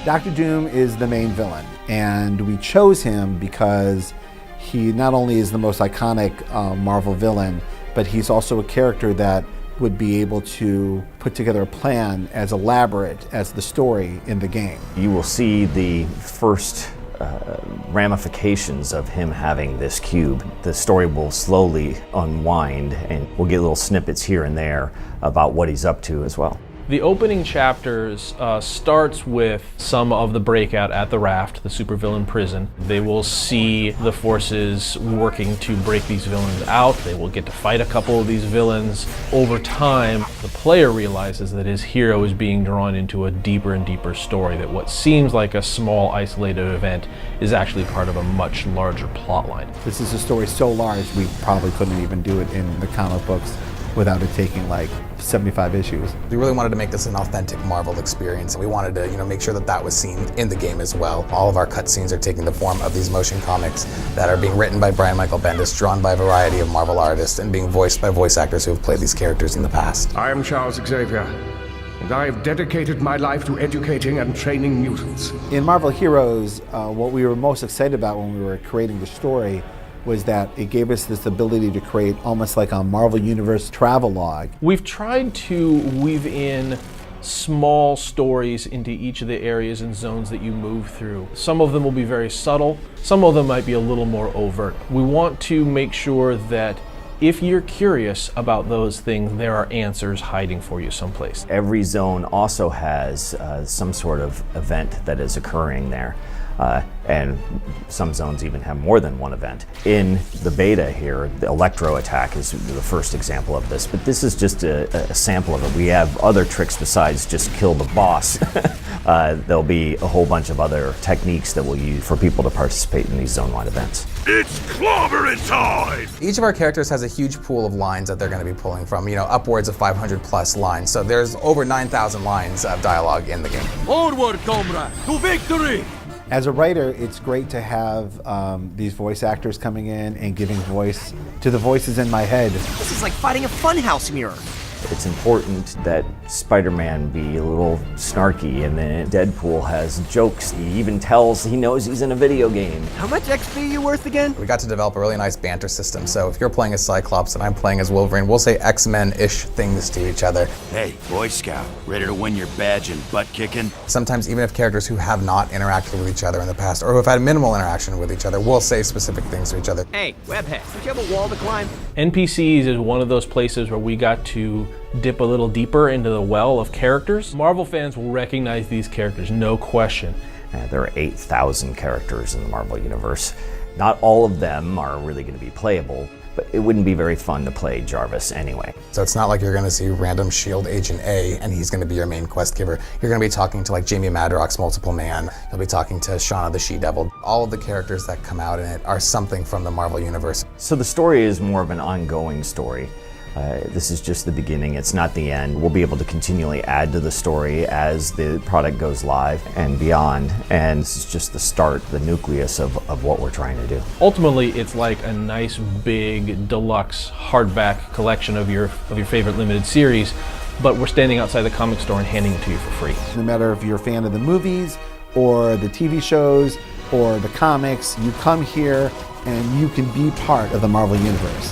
Dr. Doom is the main villain, and we chose him because he not only is the most iconic Marvel villain, but he's also a character that would be able to put together a plan as elaborate as the story in the game. You will see the first ramifications of him having this cube. The story will slowly unwind, and we'll get little snippets here and there about what he's up to as well. The opening chapters starts with some of the breakout at the Raft, the supervillain prison. They will see the forces working to break these villains out. They will get to fight a couple of these villains. Over time, the player realizes that his hero is being drawn into a deeper and deeper story, that what seems like a small isolated event is actually part of a much larger plot line. This is a story so large we probably couldn't even do it in the comic books without it taking like 75 issues. We really wanted to make this an authentic Marvel experience. We wanted to, make sure that that was seen in the game as well. All of our cutscenes are taking the form of these motion comics that are being written by Brian Michael Bendis, drawn by a variety of Marvel artists, and being voiced by voice actors who have played these characters in the past. I am Charles Xavier, and I have dedicated my life to educating and training mutants. In Marvel Heroes, what we were most excited about when we were creating the story was that it gave us this ability to create almost like a Marvel Universe travelogue. We've tried to weave in small stories into each of the areas and zones that you move through. Some of them will be very subtle, some of them might be a little more overt. We want to make sure that if you're curious about those things, there are answers hiding for you someplace. Every zone also has some sort of event that is occurring there. And some zones even have more than one event. In the beta here, the Electro attack is the first example of this, but this is just a sample of it. We have other tricks besides just kill the boss. There'll be a whole bunch of other techniques that we'll use for people to participate in these zone-wide events. It's clobbering time! Each of our characters has a huge pool of lines that they're going to be pulling from, upwards of 500 plus lines. So there's over 9,000 lines of dialogue in the game. Onward, comrade, to victory! As a writer, it's great to have these voice actors coming in and giving voice to the voices in my head. This is like fighting a funhouse mirror. It's important that Spider-Man be a little snarky, and then Deadpool has jokes. He even tells he knows he's in a video game. How much XP are you worth again? We got to develop a really nice banter system, so if you're playing as Cyclops and I'm playing as Wolverine, we'll say X-Men-ish things to each other. Hey, Boy Scout, ready to win your badge and butt kicking? Sometimes even if characters who have not interacted with each other in the past, or who have had minimal interaction with each other, will say specific things to each other. Hey, Webhead, don't you have a wall to climb? NPCs is one of those places where we got to dip a little deeper into the well of characters. Marvel fans will recognize these characters, no question. There are 8,000 characters in the Marvel Universe. Not all of them are really going to be playable, but it wouldn't be very fun to play Jarvis anyway. So it's not like you're going to see random S.H.I.E.L.D. Agent A and he's going to be your main quest giver. You're going to be talking to like Jamie Madrox's Multiple Man. You'll be talking to Shauna the She-Devil. All of the characters that come out in it are something from the Marvel Universe. So the story is more of an ongoing story. This is just the beginning, it's not the end. We'll be able to continually add to the story as the product goes live and beyond, and this is just the start, the nucleus of what we're trying to do. Ultimately, it's like a nice big deluxe hardback collection of your favorite limited series, but we're standing outside the comic store and handing it to you for free. No matter if you're a fan of the movies or the TV shows or the comics, you come here and you can be part of the Marvel Universe.